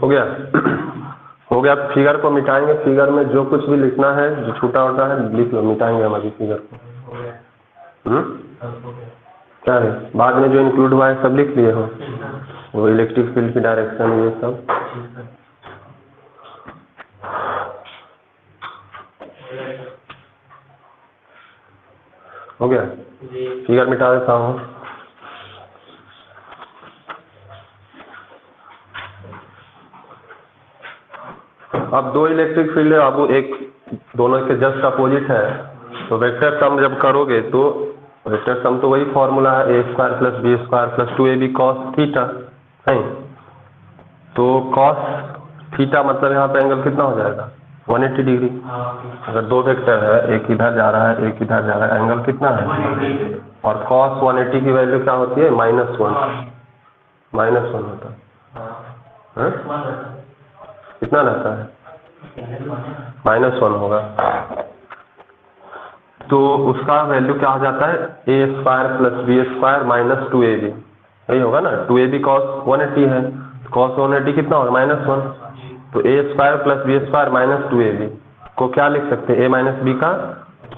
हो गया हो गया। फिगर को मिटाएंगे, फिगर में जो कुछ भी लिखना है जो छूटा होता है लिख लो, मिटाएंगे हम अभी फिगर को। क्या है बाद में जो इंक्लूड हुआ है सब लिख लिए हो, वो इलेक्ट्रिक फील्ड की डायरेक्शन ये सब। हो गया, फिगर मिटा देता हूँ। अब दो इलेक्ट्रिक फील्ड है, अब एक दोनों के जस्ट अपोजिट है, तो वेक्टर सम जब करोगे तो वेक्टर सम तो वही फॉर्मूला है a square plus b square plus 2ab cos theta है। तो कॉस थीटा मतलब यहाँ पे एंगल कितना हो जाएगा 180 डिग्री। अगर दो वेक्टर है, एक इधर जा रहा है एक इधर जा रहा है, एंगल कितना है, और कॉस 180 की वैल्यू क्या होती है -1 होता है। कितना रहता है -1 होगा, तो उसका वैल्यू क्या हो जाता है a square plus b square minus 2ab, यही होगा ना। 2ab कॉस 180 है, कॉस 180 कितना होगा -1, तो a square plus b square minus 2ab को क्या लिख सकते हैं, ए माइनस बी का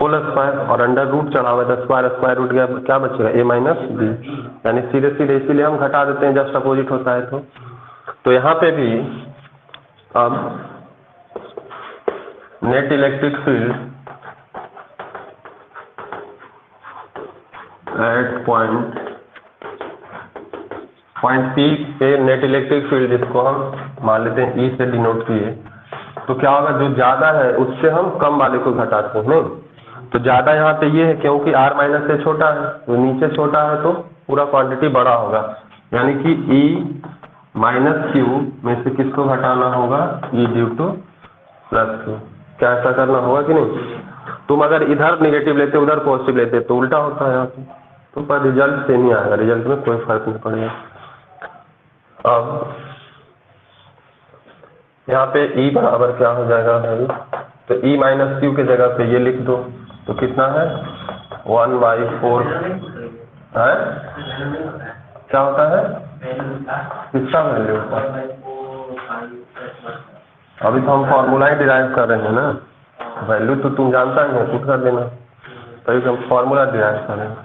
होल स्क्वायर, और अंडर रूट चढ़ा हुआ है स्क्वायर रूट गया, क्या बचेगा ए माइनस बी, यानी सीधे सीधे इसीलिए हम घटा देते हैं जस्ट अपोजिट होता है। तो यहाँ पे भी अब net electric field at point P पे नेट इलेक्ट्रिक फील्ड, जिसको हम मान लेते हैं E से डिनोट किए, तो क्या होगा जो ज़्यादा है उससे हम कम वाले को घटाते हैं। नहीं तो ज़्यादा यहाँ पे ये है क्योंकि r माइनस से छोटा है, तो नीचे छोटा है तो पूरा क्वांटिटी बड़ा होगा, यानी कि E माइनस क्यू में से किसको घटाना होगा E due to plus Q. क्या ऐसा करना होगा कि नहीं। तुम अगर इधर निगेटिव लेते उधर पॉजिटिव लेते तो उल्टा होता है यहाँ पे, तो पर रिजल्ट से नहीं आएगा, रिजल्ट में कोई फर्क नहीं पड़ेगा। अब यहाँ पे E बराबर क्या हो जाएगा भाई, तो E माइनस क्यू के जगह पे ये लिख दो, तो कितना है 1/4 है, क्या होता है किसका वैल्यू होता है। अभी तो हम फॉर्मूला ही डिराइव कर रहे हैं ना, वैल्यू तो तुम जानता ही है, पुट कर देना, तभी हम फॉर्मूला डिराइव कर रहे हैं।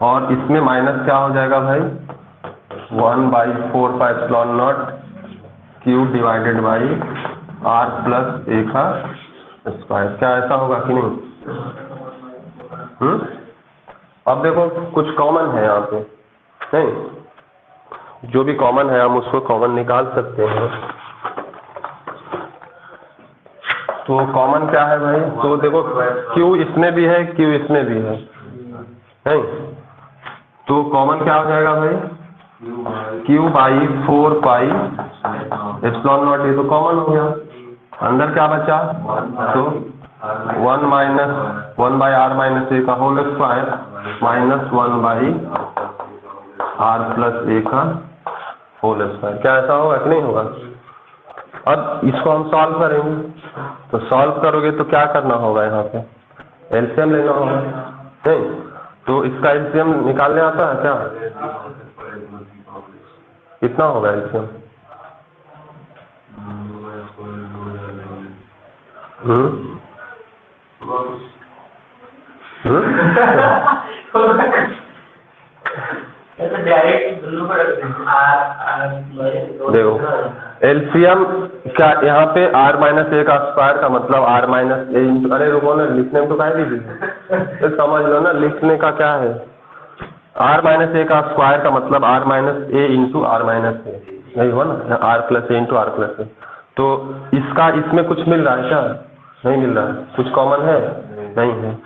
और इसमें माइनस क्या हो जाएगा भाई 1/4 epsilon not q divided by r plus a का स्क्वायर। क्या ऐसा होगा कि नहीं। अब देखो कुछ कॉमन है यहाँ पे, नहीं जो भी कॉमन है हम उसको कॉमन निकाल सकते हैं। तो कॉमन क्या है भाई, तो देखो Q इसमें भी है Q इसमें भी है, नहीं तो कॉमन क्या हो जाएगा भाई Q/4 एप्सिलॉन नॉट, ये तो कॉमन हो गया। अंदर क्या बचा, तो 1/r माइनस ए का whole square minus 1/r plus a का होल स्क्वायर। क्या ऐसा होगा कि नहीं होगा। अब इसको हम सॉल्व करेंगे, तो सॉल्व करोगे तो क्या करना होगा, यहाँ पे एलसीएम लेना होगा, नहीं तो इसका एलसीएम निकालने आता है क्या, कितना होगा एलसीएम। देखो एलसीएम क्या यहाँ पे r माइनस ए का स्क्वायर का मतलब r माइनस ए, अरे रुको ना लिखने में तो क्या दीजिए, तो समझ लो ना लिखने का क्या है, r माइनस ए का स्क्वायर का मतलब r minus a into R minus a, यही हुआ ना r plus a into R plus a. तो इसका इसमें कुछ मिल रहा है क्या, नहीं मिल रहा है, कुछ कॉमन है नहीं है।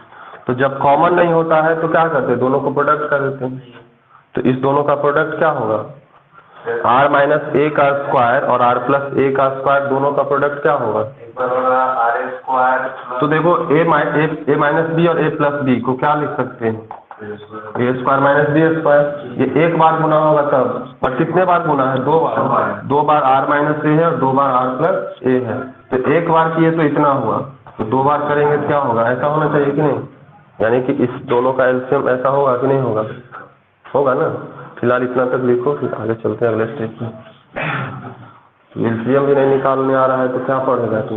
तो जब कॉमन नहीं होता है तो क्या करते हैं, दोनों को प्रोडक्ट कर देते हैं। तो इस दोनों का प्रोडक्ट क्या होगा, r माइनस ए का स्क्वायर और r प्लस ए का स्क्वायर, दोनों का प्रोडक्ट क्या होगा r स्क्वायर। तो देखो ए माइनस बी और a प्लस बी को क्या लिख सकते हैं, ए स्क्वायर माइनस बी स्क्वायर। ये एक बार गुना होगा तब, और कितने बार गुना है, दो बार r माइनस ए है और 2 बार r प्लस ए है। तो एक बार किए तो इतना हुआ, तो 2 बार करेंगे तो क्या होगा, ऐसा होना चाहिए कि नहीं, यानी कि इस दोनों का एलसीएम ऐसा होगा कि नहीं होगा, होगा ना। फिलहाल इतना तक लिखो, फिर आगे चलते हैं अगले स्टेज पे। एलसीएम भी नहीं निकालने आ रहा है तो क्या पढ़ेगा तू?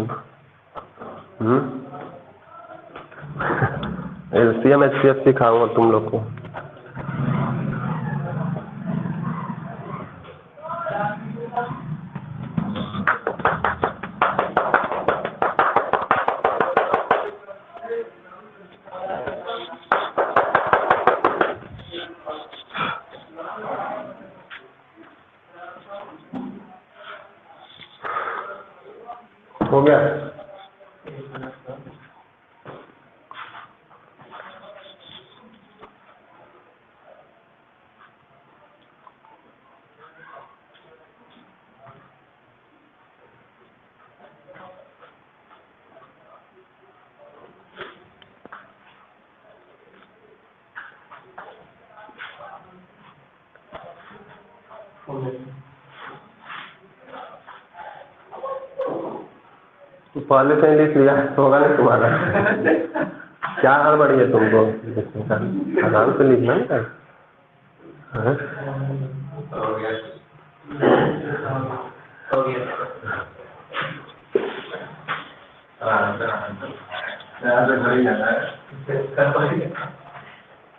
एलसीएम एचसीएफ सिखाऊंगा तुम लोग को। हो गया? तो पहले से ही लिख लिया तो होगा नहीं तुम्हारा। क्या हड़बड़ी है तुमको? आराम से लिखना ना।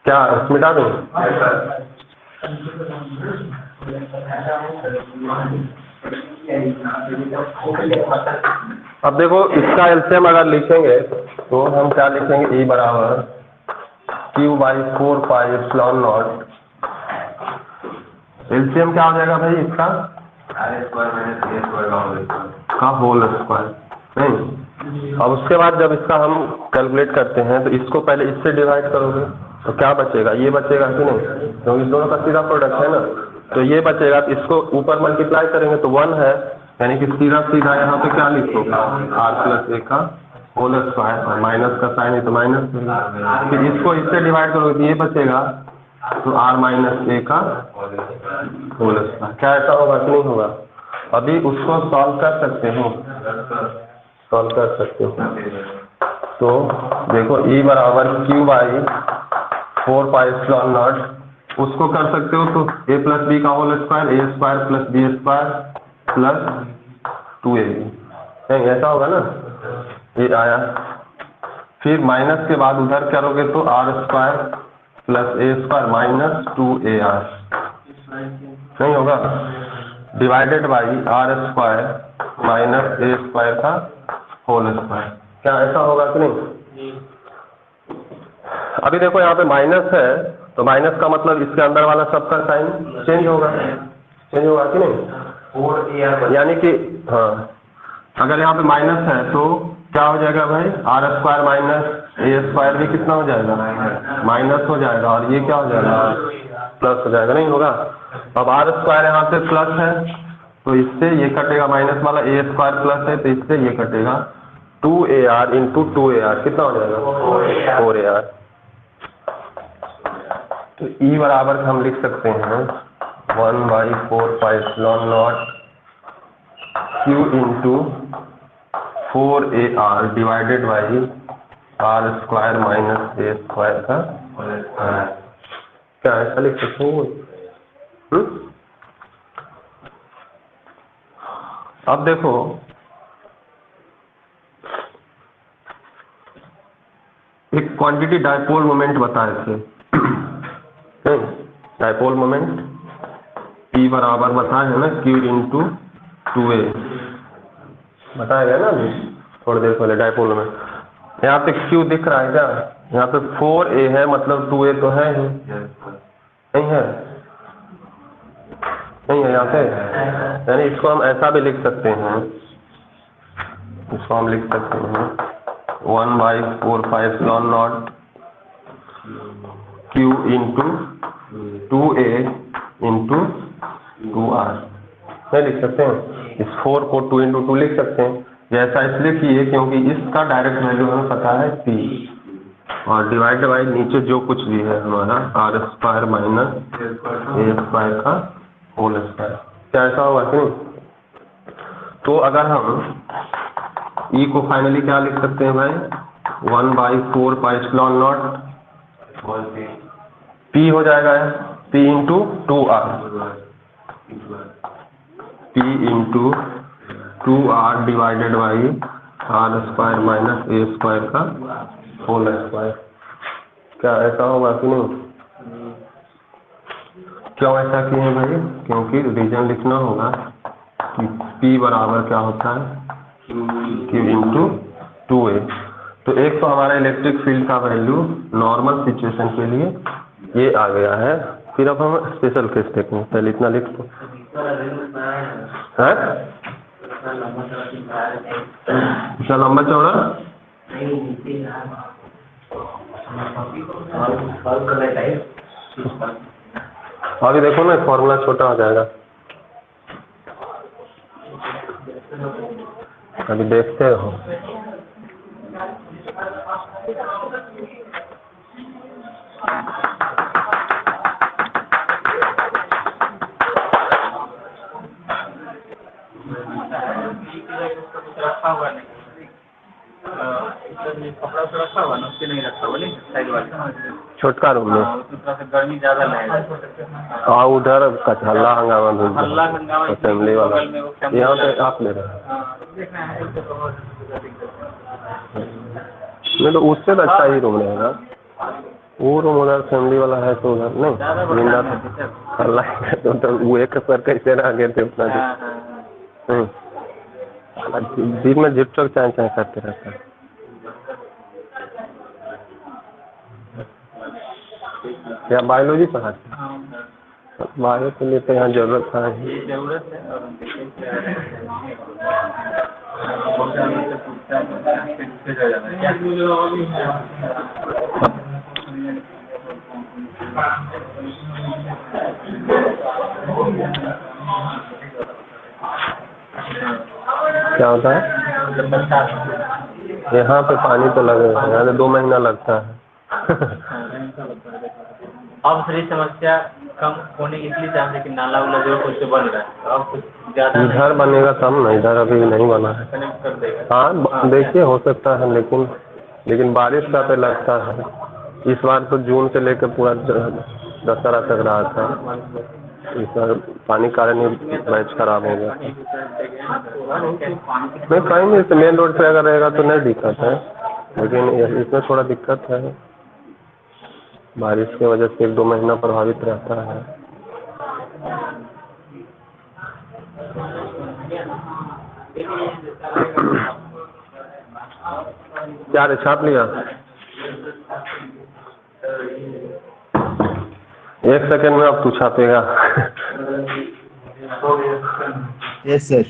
क्या मिटा दूँ? अब देखो इसका एलसीएम अगर लिखेंगे तो हम क्या लिखेंगे? ई बराबर Q/4πε0। एलसीएम क्या हो जाएगा भाई इसका? का होल स्क्वायर। नहीं, अब उसके बाद जब इसका हम कैलकुलेट करते हैं तो इसको पहले इससे डिवाइड करोगे तो क्या बचेगा? ये बचेगा कि नहीं? क्योंकि इस दोनों का सीधा प्रोडक्ट है ना, तो ये बचेगा। इसको ऊपर मल्टीप्लाई करेंगे तो 1 है, यानी कि सीधा सीधा यहाँ पे क्या लिखोगे? r+a का होल स्क्वायर, और माइनस का साइन है तो माइनस। फिर इसको इससे डिवाइड करोगे तो ये बचेगा, तो r-a का होल स्क्वायर। क्या ऐसा होगा कि नहीं होगा? अभी उसको सॉल्व कर सकते हो, सॉल्व कर सकते हो। तो देखो ई बराबर Q/4πε0, उसको कर सकते हो तो a+b का whole square, a² + b² + 2ab, ऐसा होगा ना? ये आया। फिर माइनस के बाद उधर करोगे तो r² + a² - 2ar, नहीं होगा? डिवाइडेड बाई r² - a² का होल स्क्वायर। क्या ऐसा होगा कि नहीं? अभी देखो यहाँ पे माइनस है तो माइनस का मतलब इसके अंदर वाला सबका साइन चेंज होगा, चेंज होगा कि नहीं? यानी कि हाँ, अगर यहाँ पे माइनस है तो क्या हो जाएगा भाई? r² - a² भी कितना हो जाएगा? माइनस हो जाएगा, और ये क्या हो जाएगा? प्लस हो जाएगा, नहीं होगा? अब r² यहाँ पे प्लस है तो इससे ये कटेगा, माइनस वाला a² प्लस है तो इससे ये कटेगा, 2ar × 2ar कितना हो जाएगा? 4ar। तो ई बराबर हम लिख सकते हैं 1/4πε0 Q × 4ar divided by r² - a² का। क्या ऐसा लिख सकते हैं? अब देखो एक क्वांटिटी डायपोल मोमेंट बताए थे, डायपोल मोमेंट P बराबर बताए है ना Q × 2a, बताया गया ना अभी थोड़ी देर पहले डायपोल में। यहाँ पे Q दिख रहा है क्या? यहाँ पे 4a है, मतलब 2a तो है ही नहीं है? नहीं है यहाँ पे, यानी इसको हम ऐसा भी लिख सकते हैं, इसको हम लिख सकते हैं 1/4πε0 Q × 2a × 2r, नहीं लिख सकते हैं? इस 4 को 2 × 2 लिख सकते हैं। जैसा इसलिए किए क्योंकि इसका डायरेक्ट वैल्यू हमें पता है P, और डिवाइड बाई नीचे जो कुछ भी है हमारा r² - a² का होल स्क्वायर। क्या ऐसा होगा कि नहीं? तो अगर हम E को फाइनली क्या लिख सकते हैं भाई? 1/4πε0 P हो जाएगा P × 2r, P × 2r divided by r square minus a square का होल स्क्वायर। क्या ऐसा होगा कि नहीं? क्यों ऐसा किए हैं भाई? क्योंकि रीजन लिखना होगा कि P बराबर क्या होता है, Q इंटू 2a। तो एक तो हमारा इलेक्ट्रिक फील्ड का वैल्यू नॉर्मल सिचुएशन के लिए ये आ गया है। फिर अब हम स्पेशल केस देखेंगे, पहले इतना लिख दो। इतना लंबा चौड़ा अभी देखो ना, फॉर्मूला छोटा हो जाएगा। अभी देखते रहो। रखा हुआ नहीं, कपड़ा तो रखा हुआ ना, उसके नहीं रखा हुआ नहीं साइड वाले छोटका रूम में थोड़ा सा गर्मी ज्यादा लगेगा। हाँ, उधर हल्ला हंगामा हल्ला हंगामा असेंबली वाला बगल में वो कैमरा यहाँ पे आप ले रहे हैं। नहीं तो उससे तो अच्छा ही रूम रहेगा। वो रूम उधर फैमिली वाला है तो उधर नहीं जिंदा था हल्ला तो वो एक सर कैसे रह गए थे उतना दिन में झिप चक चाय चाय करते रहता है। या बायोलॉजी पढ़ाते हैं? बायो के लिए तो यहाँ जरूरत है ही। जरूरत है क्या होता है? यहाँ पे पानी तो लगेगा, यहाँ तो 2 महीना लगता है। अब थोड़ी समस्या कम होने की इसलिए चाहते कि नाला उला जो कुछ बन रहा है, अब कुछ ज्यादा इधर बनेगा तब ना, इधर अभी नहीं बना है। कनेक्ट कर देगा। हाँ देखिए हो सकता है, लेकिन बारिश का तो लगता है। इस बार तो जून से लेकर पूरा दशहरा तक रहा था। इस बार पानी कारण ही मैच खराब हो गया। नहीं कहीं नहीं, मेन रोड पे अगर रहेगा तो नहीं दिक्कत है, लेकिन इसमें थोड़ा दिक्कत है। बारिश की वजह से 1-2 महीना प्रभावित रहता है। क्या रे, छाप लिया? 1 सेकेंड में अब तू छापेगा। Yes sir.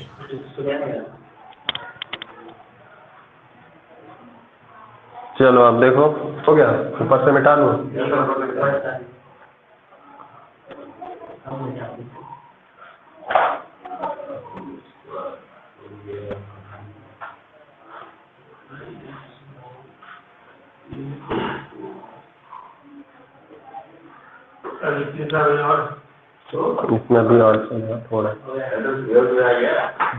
चलो अब देखो, हो गया? ऊपर से मिटा लो। इसमें भी और चलेगा थोड़ा,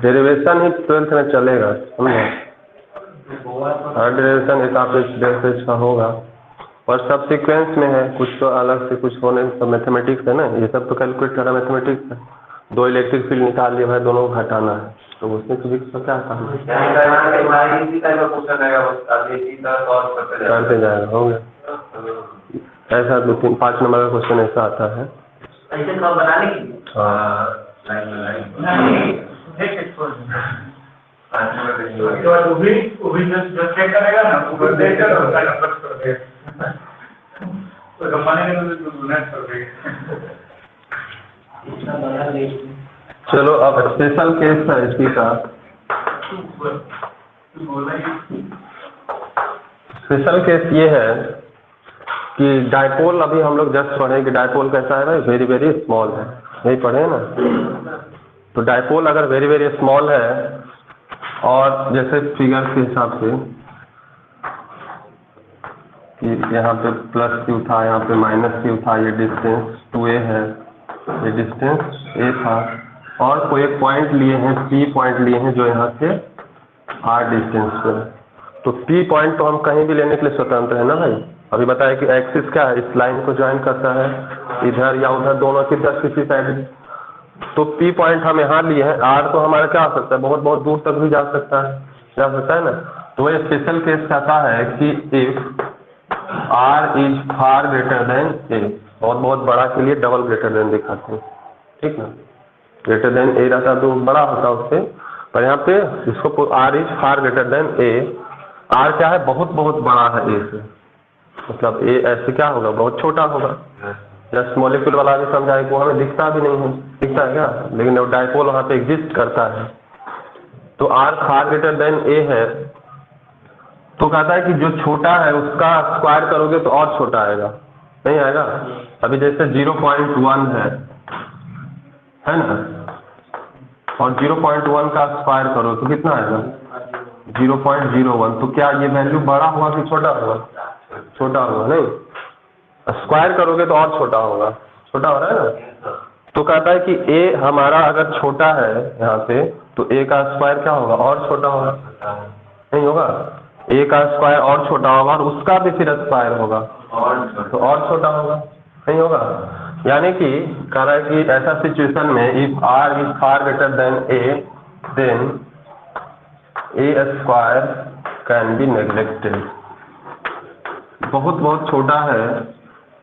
डेरिवेशन ही 12th में चलेगा, समझे? हर डेरिवेशन एक आप डेरिवेशन का होगा और सब सीक्वेंस में है, कुछ तो अलग से कुछ होने, सब मैथमेटिक्स है ना, ये सब तो कैलकुलेट करना मैथमेटिक्स है। 2 इलेक्ट्रिक फील्ड निकाल लिए भाई, दोनों को घटाना है, तो उसमें फिजिक्स का क्या काम है? करते जाएगा, हो गया। ऐसा 2-3-5 नंबर का क्वेश्चन ऐसा आता है। हाँ चेक करेगा ना, चलो अब स्पेशल केस है इसी का। स्पेशल केस ये है कि डायपोल, अभी हम लोग जस्ट पढ़े कि डायपोल कैसा है भाई, वेरी वेरी स्मॉल है, यही पढ़े ना। तो डायपोल अगर वेरी वेरी स्मॉल है और जैसे फिगर के हिसाब से कि यहाँ पे प्लस क्यू था, यहाँ पे माइनस क्यू था, ये डिस्टेंस 2a है, ये डिस्टेंस a था, और कोई एक पॉइंट लिए हैं, P पॉइंट लिए हैं जो यहाँ से r डिस्टेंस पे। तो P पॉइंट तो हम कहीं भी लेने के लिए स्वतंत्र है ना भाई। अभी बताया कि एक्सिस क्या है, इस लाइन को ज्वाइन करता है, इधर या उधर दोनों की तरफ किसी साइड तो P पॉइंट हम यहाँ लिए हैं, R तो हमारा क्या हो सकता है, बहुत बहुत दूर तक भी जा सकता है ना। तो ये स्पेशल केस कहता है कि if R is far greater than A, बहुत बहुत बड़ा के लिए डबल ग्रेटर देन दिखाते हैं, ठीक ना। ग्रेटर देन A रहता तो बड़ा होता उससे, पर यहाँ पे इसको R is far greater than A, R क्या है, बहुत बहुत बड़ा है A से, मतलब A ऐसे क्या होगा, बहुत छोटा होगा। जस्ट मॉलिक्यूल वाला भी समझाए को हमें दिखता भी नहीं है, दिखता है क्या, लेकिन वो डाइपोल वहाँ पे एग्जिस्ट करता है। तो R far greater than A है, तो कहता है कि जो छोटा है उसका स्क्वायर करोगे तो और छोटा आएगा, नहीं आएगा। अभी जैसे 0.1 है ना, और 0.1 का स्क्वायर करो तो कितना आएगा, 0.01। तो क्या ये वैल्यू बड़ा हुआ कि छोटा हुआ, छोटा हुआ, नहीं, स्क्वायर करोगे तो और छोटा होगा, छोटा हो रहा है ना। तो कहता है कि A हमारा अगर छोटा है यहाँ पे, तो A का स्क्वायर क्या होगा, और छोटा होगा, नहीं होगा, A का स्क्वायर और छोटा होगा, और उसका भी फिर स्क्वायर होगा तो और छोटा होगा, नहीं होगा। यानी कि कह रहा है कि ऐसा सिचुएशन में if R is far greater than A, then A square can be neglected. बहुत बहुत छोटा है,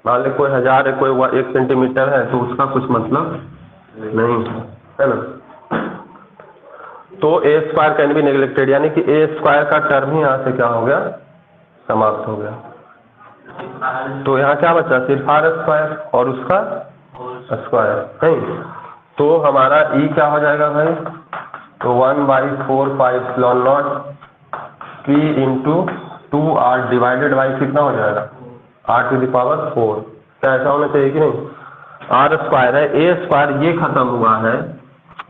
मान ली कोई 1000 है, कोई 1 सेंटीमीटर है, तो उसका कुछ मतलब नहीं है ना। तो A square can be neglected, यानी कि A स्क्वायर का टर्म ही यहाँ से क्या हो गया, समाप्त हो गया। तो यहाँ क्या बचा, सिर्फ R स्क्वायर और उसका स्क्वायर, नहीं। तो हमारा E क्या हो जाएगा भाई, तो 1/4πε0 P into 2R divided by कितना हो जाएगा, R⁴। क्या ऐसा होना चाहिए कि नहीं, R स्क्वायर है, A स्क्वायर ये खत्म हुआ है,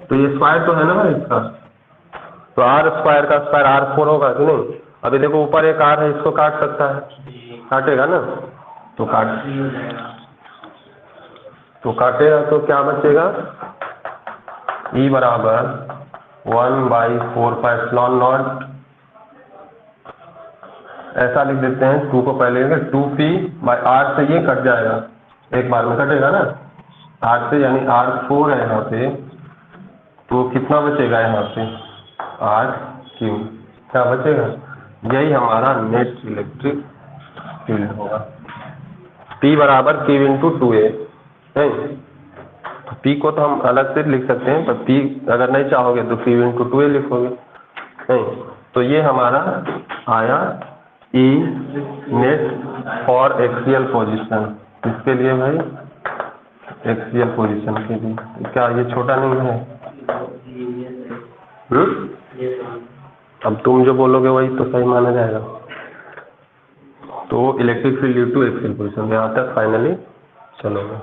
तो ये स्क्वायर तो है ना भाई इसका, तो R स्क्वायर का स्क्वायर R4 होगा कि नहीं। अभी देखो ऊपर एक R है, इसको काट सकता है, काटेगा ना, तो काटेगा तो क्या बचेगा, E बराबर 1/4πε0, ऐसा लिख देते हैं, 2 को पहले लेंगे, 2P/R से ये कट जाएगा, एक बार में कटेगा ना R से, यानी R4 है यहाँ पे, तो कितना बचेगा यहाँ पे, R3, क्या बचेगा, यही हमारा नेट इलेक्ट्रिक फील्ड होगा। P बराबर Q इंटू 2A, नहीं, तो P को तो हम अलग से लिख सकते हैं, पर P अगर नहीं चाहोगे तो Q इंटू 2A लिखोगे, नहीं। तो ये हमारा आया E net for axial position, इसके लिए भाई एक्सियल पोजीशन के लिए, तो क्या ये छोटा नहीं है, अब तुम जो बोलोगे वही तो सही माना जाएगा। तो electric field due to axial position, यहाँ तक फाइनली चलोगे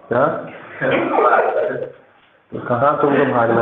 क्या, तो कहाँ तुमको भागना